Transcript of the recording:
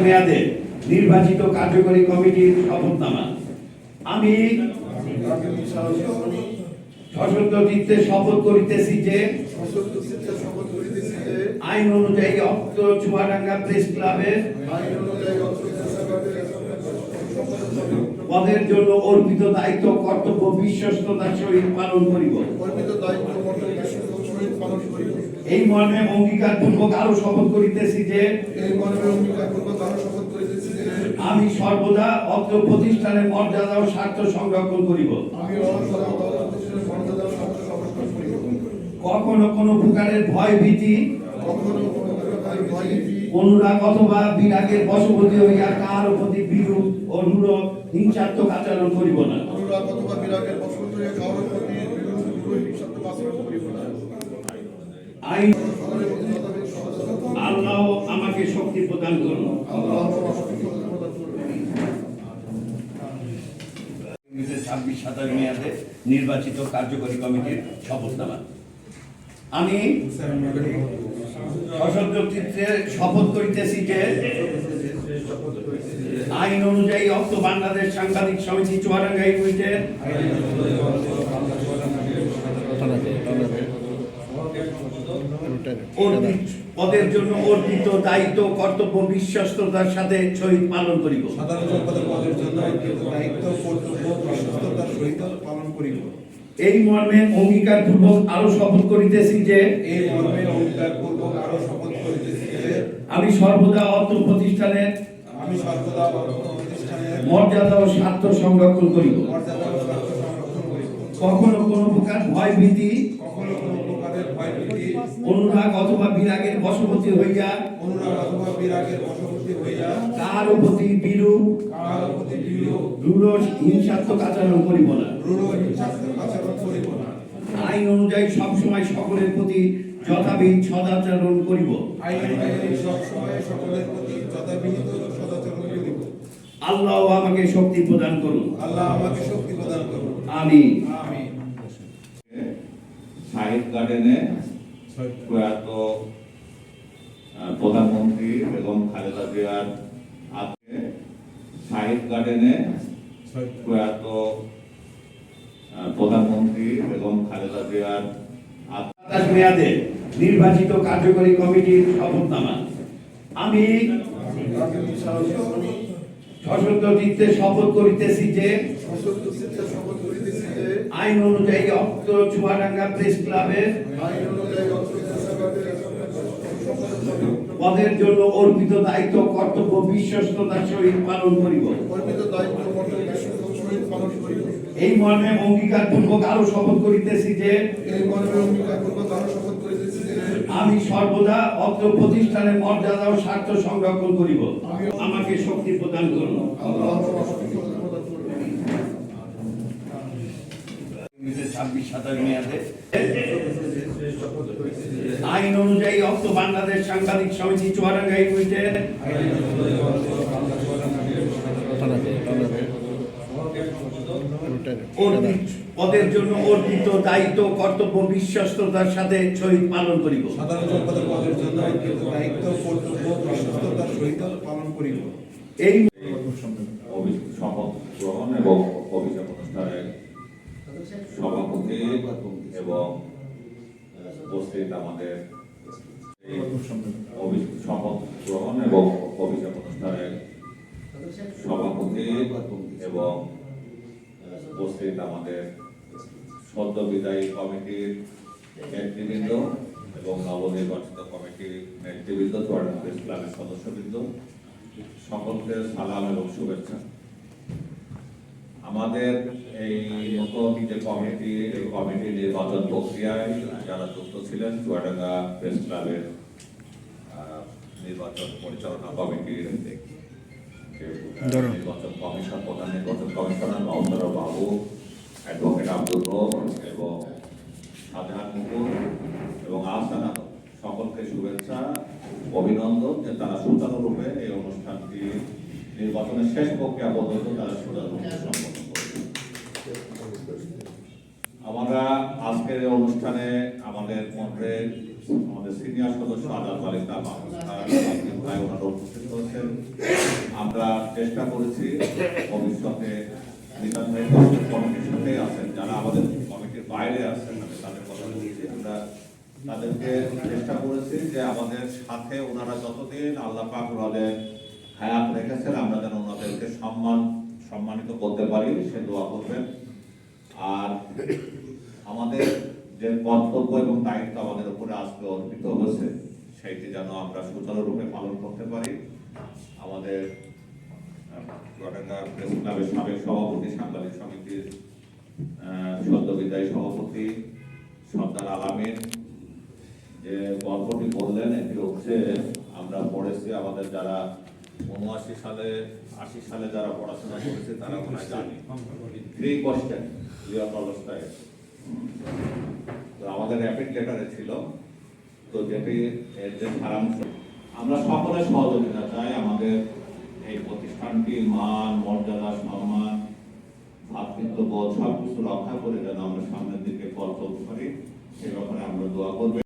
মেয়াদে নির্বাচিত কার্যকরী কমিটির শপথনামা। আমি সশস্ত্র চিত্তে শপথ করিতেছি যে আইন অনুযায়ী অত্র চুয়াডাঙ্গা প্রেস ক্লাবের পদের জন্য অর্পিত দায়িত্ব কর্তব্য বিশ্বস্ততার সহিত পালন করিব। এই মর্মে অঙ্গীকার পূর্বক আরো শপথ করিতেছি যে আমি সর্বদা অত্র প্রতিষ্ঠানের মর্যাদা ও স্বার্থ সংরক্ষণ করিব। কখনো কোনো প্রকারের ভয় ভীতি, অনুরাগ অথবা বিরাগের বশবর্তী হইয়া কাহার প্রতি বিরূপ ও নিরূপ হিংসাত্মক আচরণ করিব না। আইন আল্লাহ আমাকে শক্তি প্রদান করুন। 26-27 মেয়াদে নির্বাচিত কার্যকরী কমিটির শপথনামা। আমি সশস্ত্র চিত্তে শপথ করিতেছি যে আইন অনুযায়ী অক্ত বাংলাদেশ সাংবাদিক সমিতি চুয়াডাঙ্গা ইউনিটের পদের জন্য অর্পিত দায়িত্ব কর্তব্য বিশ্বস্ততার সাথে সহিত পালন করিব। এই মর্মে অঙ্গীকার পূর্বক আরো শপথ করিতেছি যে আমি সর্বদা অত্র প্রতিষ্ঠানের মর্যাদা ও স্বার্থ সংরক্ষণ করিব। কখনো কোনো প্রকার ভয় ভীতি, অনুরাগ অথবা বিরাগের বশবর্তী হইয়া কার প্রতি বিরূপ হিংসাত্মক আচরণ করিব না। আইন অনুযায়ী সবসময় সকলের প্রতি যথাবিহিত সদাচরণ করিব। আল্লাহ আমাকে শক্তি প্রদান করুন। আমিন। সাহিদ গার্ডেনে প্রয়াত প্রধানমন্ত্রী বেগম খালেদা জিয়ার আজকে সাহিদ গার্ডেনে প্রয়াত প্রধানমন্ত্রী বেগম খালেদা জিয়ার মেয়াদে নির্বাচিত কার্যকরী কমিটির শপথনামা। আমি সশস্ত্র চিত্তে শপথ করিতেছি যে আইন অনুযায়ী অত্র চুয়াডাঙ্গা প্রেস ক্লাবের পদের জন্য অর্পিত দায়িত্ব কর্তব্য বিশ্বস্ততার সহিত পালন করিব। এই মর্মে অঙ্গীকার পূর্বক আরো শপথ করিতেছি যে আমি সর্বদা অত্র প্রতিষ্ঠানের মর্যাদা ও স্বার্থ সংরক্ষণ করিব। আমাকে শক্তি প্রদান করুন। 26-27 মেয়াদে আইন অনুযায়ী অক্ত বাংলাদেশ সাংবাদিক সমিতি চুয়াডাঙ্গা ইউনিটের পদের জন্য অর্পিত দায়িত্ব কর্তব্য বিশ্বস্ততার সাথে সহিত পালন করিব। এই শপথ গ্রহণ এবং অভিষেক অনুষ্ঠানের সভাপতি এবং উপস্থিত আমাদের শপথ গ্রহণ এবং অভিষেক অনুষ্ঠানের সভাপতি এবং উপস্থিত আমাদের সদ্য বিদায়ী কমিটির নেতৃবৃন্দ এবং নবনির্বাচিত কমিটির নেতৃবৃন্দ, চুয়াডাঙ্গা প্রেস ক্লাবের সদস্যবৃন্দ, সকলকে সালাম এবং শুভেচ্ছা। আমাদের এই নতুন যে কমিটি, এই কমিটি নির্বাচন প্রক্রিয়ায় যারা যুক্ত ছিলেন, চুয়াডাঙ্গা প্রেস ক্লাবের নির্বাচন পরিচালনা কমিটির নির্বাচন কমিশন, প্রধান নির্বাচন কমিশনার মহম্মদ বাবু, অ্যাডভোকেট আব্দুল রব এবং শাহজাহান মুকুল এবং আহসান আলম, সকলকে শুভেচ্ছা, অভিনন্দন যে তারা সুচারুরূপে এই অনুষ্ঠানটি নির্বাচনের শেষ প্রক্রিয়া পর্যন্ত তারা সুচারুরূপে সম্পন্ন করেছে। আমরা আজকের এই অনুষ্ঠানে আমাদের মধ্যে আমাদের সিনিয়র সদস্য আজাদ আলী তাই ওনারা উপস্থিত হয়েছেন। আমরা চেষ্টা করেছি ভবিষ্যতে নির্বাচনের কমিটির সাথে আছেন, যারা আমাদের কমিটির বাইরে আছেন, আমি তাদের কথা বলছি, আমরা তাদেরকে চেষ্টা করেছি যে আমাদের সাথে ওনারা যতদিন আল্লাহ পাক ওনাদের হায়াত রেখেছেন আমরা যেন ওনাদেরকে সম্মানিত করতে পারি, সে দোয়া করবেন। আর আমাদের যে কর্তব্য এবং দায়িত্ব আমাদের উপরে আজকে অর্পিত হয়েছে সেইটি যেন আমরা সুচারুরূপে পালন করতে পারি। আমাদের চুয়াডাঙ্গা প্রেস ক্লাবের সাবেক সভাপতি, সাংবাদিক সমিতির সদ্য বিদায়ী সভাপতি সর্দার আলামিন যে গল্পটি বললেন, এটি হচ্ছে আমরা পড়েছি, আমাদের যারা 79 সালে 80 সালে যারা পড়াশোনা করেছে তারা মনে হয় জানি, থ্রি কোয়েশ্চেন লিও টলস্টয়, তো আমাদের র্যাপিড লেটারে ছিল। তো যেটি এর যে সারাংশ, আমরা সকলের সহযোগিতা চাই আমাদের এই প্রতিষ্ঠানটির মান, মর্যাদা, সম্মান, ভ্রাতৃত্ববোধ সবকিছু রক্ষা করে যেন আমরা সামনের দিকে পথ চলতে পারি, সে ব্যাপারে আমরা দোয়া করব।